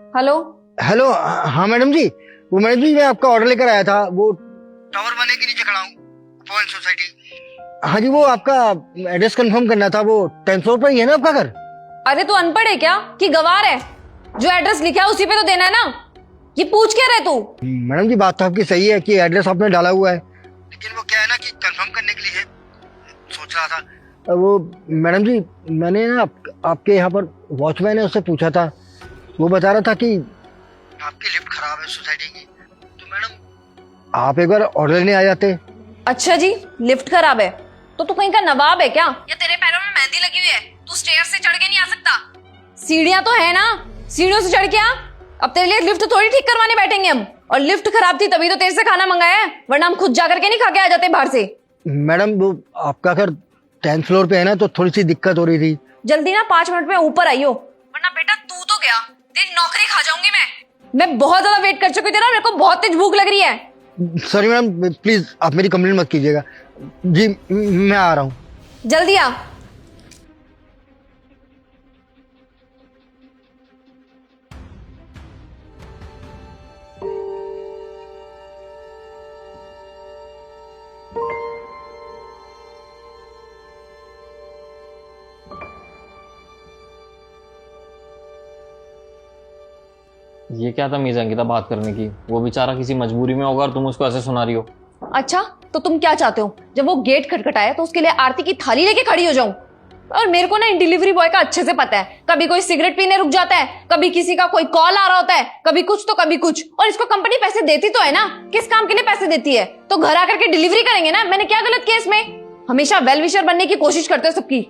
Hello. Hello. हाँ madam जी, वो madam जी मैं आपका ऑर्डर लेकर आया था, वो टावर बने के नीचे खड़ा हूँ, पॉइंट सोसाइटी। हाँ जी, वो आपका एड्रेस कंफर्म करना था, वो 10th फ्लोर पर ही है ना आपका घर? अरे तू अनपढ़ है क्या कि गवार है? जो एड्रेस लिखा है उसी पे तो देना है ना। ये पूछ क्या रहे तू? मैडम जी बात तो आपकी सही है कि एड्रेस आपने डाला हुआ है, लेकिन वो क्या है ना कि कंफर्म करने के लिए सोच रहा था। वो मैडम जी, मैंने ना आपके यहाँ पर वॉचमैन है, उससे पूछा था, वो बता रहा था कि आपकी लिफ्ट खराब है सोसाइटी की, तो मैडम आप एक बार ऑर्डर लेने आ जाते। अच्छा जी, लिफ्ट खराब है तो तू कहीं का नवाब है क्या, या तेरे पैरों में मेहंदी लगी हुई है? तू स्टेयर से चढ़ के नहीं आ सकता? सीढ़ियां तो है ना, सीढ़ियों से चढ़ के आ। अब तेरे लिए लिफ्ट थोड़ी ठीक करवाने बैठेंगे हम। और लिफ्ट खराब थी तभी तो तेरे से खाना मंगाया है, वरना हम खुद जा करके नहीं खा के आ जाते बाहर से। मैडम वो आपका घर 10th फ्लोर पे है ना, तो थोड़ी सी दिक्कत हो रही थी। जल्दी ना 5 मिनट में ऊपर आइयो, वरना बेटा तू तो गया, तेरी नौकरी खा जाऊंगी मैं बहुत ज्यादा वेट कर चुकी हूँ तेरा, मेरे को बहुत तेज भूख लग रही है। सॉरी मैडम, प्लीज आप मेरी कंप्लेंट मत कीजिएगा जी, मैं आ रहा हूँ। जल्दी आ। ये क्या तमीज है अंकिता बात करने की? वो बेचारा किसी मजबूरी में होगा और तुम उसको ऐसे सुना रही हो। अच्छा तो तुम क्या चाहते हो, जब वो गेट खटखटाए तो उसके लिए आरती की थाली लेके खड़ी हो जाऊं? और मेरे को ना इन डिलीवरी बॉय का अच्छे से पता है, कभी कोई सिगरेट पीने रुक जाता है, कभी किसी का कोई कॉल आ रहा होता है, कभी कुछ तो कभी कुछ। और इसको कंपनी पैसे देती तो है ना, किस काम के लिए पैसे देती है? तो घर आकर के डिलीवरी करेंगे ना। मैंने क्या गलत किया इसमें? हमेशा वेल विशर बनने की कोशिश करते हो सबकी,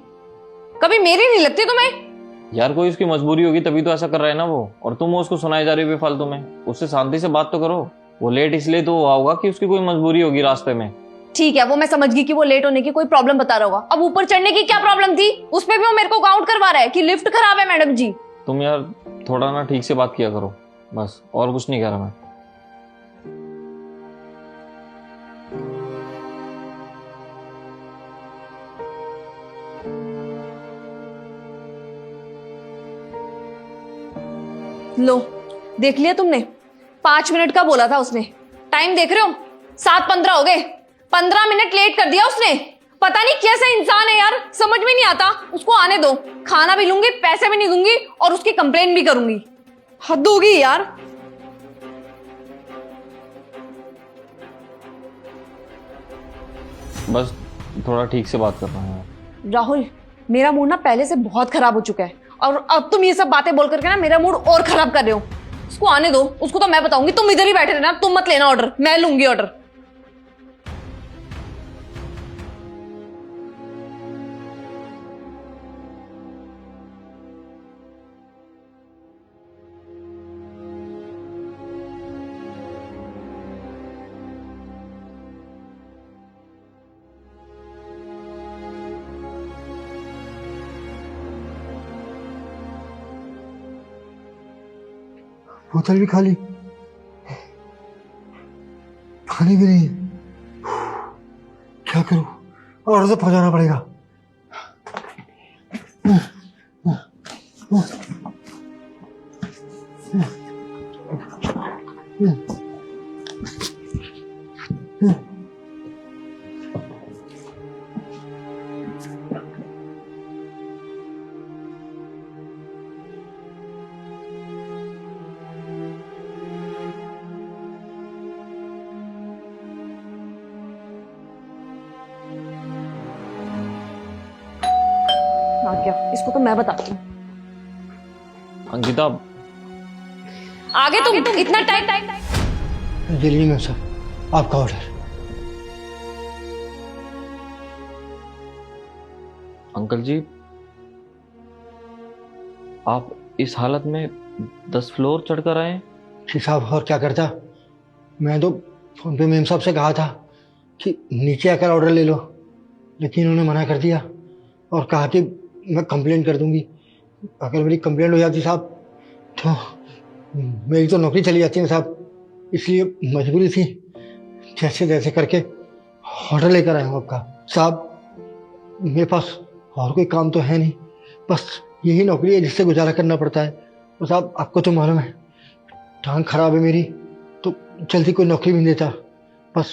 कभी मेरी नहीं लगती तुम्हें? यार कोई उसकी मजबूरी होगी तभी तो ऐसा कर रहा है ना वो, और तुम उसको सुनाई जा रही हो बेफालतू में। उससे शांति से बात तो करो। वो लेट इसलिए तो हुआ होगा कि उसकी कोई मजबूरी होगी रास्ते में। ठीक है, वो मैं समझ गई कि वो लेट होने की कोई प्रॉब्लम बता रहा होगा। अब ऊपर चढ़ने की क्या प्रॉब्लम थी? उसमें भी वो मेरे को काउंट करवा रहा है कि लिफ्ट खराब है मैडम जी। तुम यार थोड़ा ना ठीक से बात किया करो, बस, और कुछ नहीं कह रहा मैं। लो देख लिया तुमने, 5 मिनट का बोला था उसने। टाइम देख रहे हो, 7:15 हो गए। 15 मिनट लेट कर दिया उसने। पता नहीं कैसा इंसान है यार, समझ में नहीं आता। उसको आने दो, खाना भी लूंगी, पैसे भी नहीं दूंगी, और उसकी कंप्लेंट भी करूंगी। हद होगी यार। बस थोड़ा ठीक से बात करना है। राहुल, मेरा मूड ना पहले से बहुत खराब हो चुका है, और अब तुम ये सब बातें बोल करके ना मेरा मूड और खराब कर रहे हो। उसको आने दो, उसको तो मैं बताऊंगी। तुम इधर ही बैठे रहना, तुम मत लेना ऑर्डर, मैं लूंगी ऑर्डर। बोतल भी खाली, पानी भी नहीं, क्या करूं? ऑर्डर तो पहुंचाना पड़ेगा। ना क्या, इसको तो मैं बताती हूँ। अंकिता आगे तुम इतना टाइम दिल्ली में सर, आपका ऑर्डर। अंकल जी, आप इस हालत में 10 फ्लोर चढ़कर आए? जी साहब, और क्या करता? मैं तो फोन पे मेम साहब से कहा था कि नीचे आकर ऑर्डर ले लो, लेकिन उन्होंने मना कर दिया और कहा कि मैं कंप्लेंट कर दूंगी। अगर मेरी कंप्लेंट हो जाती साहब तो मेरी तो नौकरी चली जाती है साहब, इसलिए मजबूरी थी, जैसे जैसे करके ऑर्डर लेकर आया हूँ आपका। साहब मेरे पास और कोई काम तो है नहीं, बस यही नौकरी है जिससे गुजारा करना पड़ता है। और साहब आपको तो मालूम है टांग खराब है मेरी, तो जल्दी कोई नौकरी भी नहीं देता। बस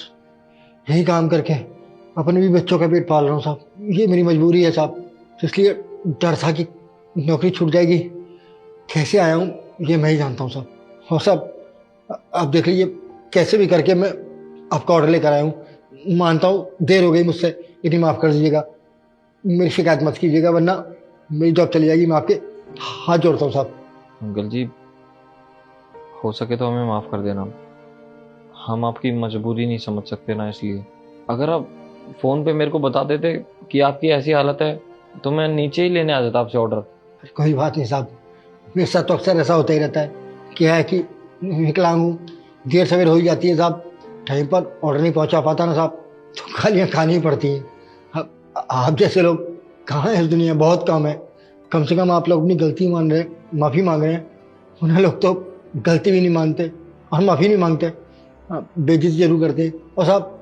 यही काम करके अपने भी बच्चों का पेट पाल रहा हूँ साहब। ये मेरी मजबूरी है साहब, तो इसलिए डर था कि नौकरी छूट जाएगी। कैसे आया हूँ ये मैं ही जानता हूँ साहब। और साहब आप देख लीजिए, कैसे भी करके मैं आपका ऑर्डर लेकर आया हूँ। मानता हूँ देर हो गई मुझसे, लेकिन माफ़ कर दीजिएगा, मेरी शिकायत मत कीजिएगा, वरना मेरी जॉब चली जाएगी। मैं आपके हाथ जोड़ता हूँ साहब। अंकल जी, हो सके तो हमें माफ़ कर देना। हम आपकी मजबूरी नहीं समझ सकते ना, इसलिए अगर आप फ़ोन पे मेरे को बता देते कि आपकी ऐसी हालत है तो मैं नीचे ही लेने आ जाता आपसे ऑर्डर। कोई बात नहीं साहब, मेरे साथ तो अक्सर ऐसा होता ही रहता है। क्या है कि विकलांग हूँ, देर सवेर हो ही जाती है साहब, टाइम पर ऑर्डर नहीं पहुँचा पाता ना साहब, तो गालियाँ खानी ही पड़ती हैं। आप जैसे लोग कहाँ हैं इस दुनिया में, बहुत कम है। कम से कम आप लोग अपनी गलती मान रहे हैं, माफ़ी मांग रहे हैं। उन्हें लोग तो गलती भी नहीं मानते और माफ़ी नहीं मांगते, बेइज्जती जरूर करते हैं। और साहब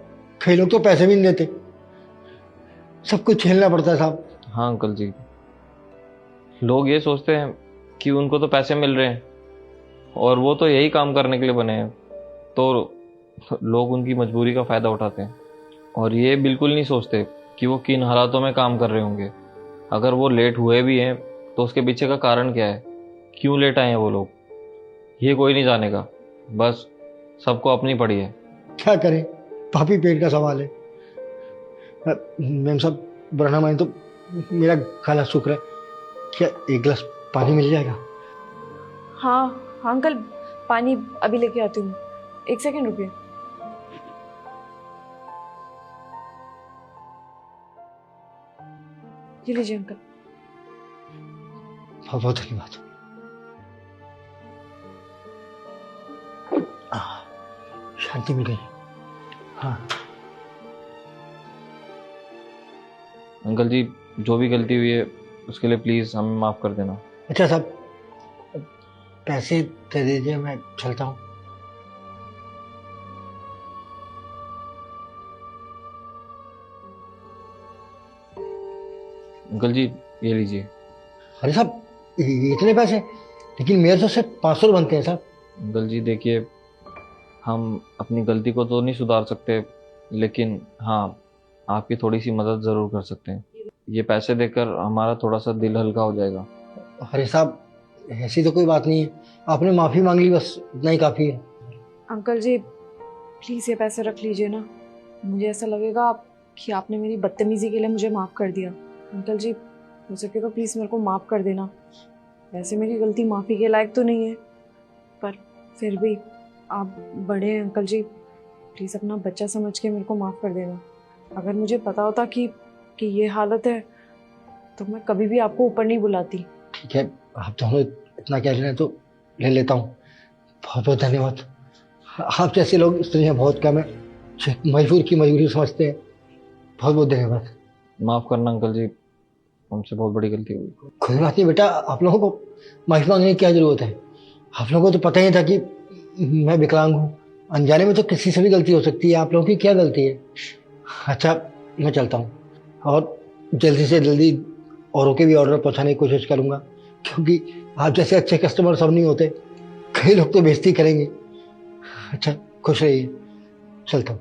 कई लोग तो पैसे भी नहीं देते। सब कुछ झेलना पड़ता है साहब। हाँ अंकल जी, लोग ये सोचते हैं कि उनको तो पैसे मिल रहे हैं और वो तो यही काम करने के लिए बने हैं, तो लोग उनकी मजबूरी का फ़ायदा उठाते हैं और ये बिल्कुल नहीं सोचते कि वो किन हालातों में काम कर रहे होंगे। अगर वो लेट हुए भी हैं तो उसके पीछे का कारण क्या है, क्यों लेट आए हैं वो लोग, ये कोई नहीं जानेगा। बस सबको अपनी पड़ी है। क्या करें, पापी पेट का सवाल है। मैम साहब बरना माने तो मेरा गला सूख रहा है, क्या एक गिलास पानी मिल जाएगा? हाँ हाँ अंकल, पानी अभी लेके आती हूँ, 1 सेकेंड रुकिए। ये लीजिए अंकल। बहुत बहुत धन्यवाद। शांति मिल गई। हाँ अंकल जी, जो भी गलती हुई है उसके लिए प्लीज़ हमें माफ़ कर देना। अच्छा साहब, पैसे दे दीजिए, मैं चलता हूँ। अंकल जी ये लीजिए। अरे साहब इतने पैसे? लेकिन मेरे तो सिर्फ 500 बनते हैं साहब। अंकल जी देखिए, हम अपनी गलती को तो नहीं सुधार सकते, लेकिन हाँ आपकी थोड़ी सी मदद ज़रूर कर सकते हैं। ये पैसे देकर हमारा थोड़ा सा दिल हल्का हो जाएगा। अरे साहब ऐसी तो कोई बात नहीं है, आपने माफ़ी मांग ली, बस इतना ही काफ़ी है। अंकल जी प्लीज़ ये पैसे रख लीजिए ना, मुझे ऐसा लगेगा कि आपने मेरी बदतमीज़ी के लिए मुझे माफ़ कर दिया। अंकल जी हो सके तो प्लीज़ मेरे को माफ़ कर देना। वैसे मेरी गलती माफ़ी के लायक तो नहीं है, पर फिर भी आप बड़े हैं अंकल जी, प्लीज़ अपना बच्चा समझ के मेरे को माफ़ कर देना। अगर मुझे पता होता कि ये हालत है तो मैं कभी भी आपको ऊपर नहीं बुलाती। ठीक है, आप दोनों इतना कह रहे हैं तो ले लेता हूँ। बहुत बहुत धन्यवाद। आप जैसे लोग इस दुनिया में बहुत कम है, जो मजबूर की मजबूरी समझते हैं। बहुत बहुत धन्यवाद। माफ़ करना अंकल जी, हमसे बहुत बड़ी गलती हुई। कोई बात नहीं बेटा, आप लोगों को माफ़ी मांगने की क्या ज़रूरत है? आप लोगों को तो पता ही था कि मैं विकलांग हूँ, अनजाने में तो किसी से भी गलती हो सकती है। आप लोगों की क्या गलती है? अच्छा मैं चलता हूँ और जल्दी से जल्दी औरों के भी ऑर्डर पहुँचाने की कोशिश करूँगा, क्योंकि आप जैसे अच्छे कस्टमर सब नहीं होते, कई लोग तो बेइज्जती करेंगे। अच्छा खुश रहिए, चलता हूँ।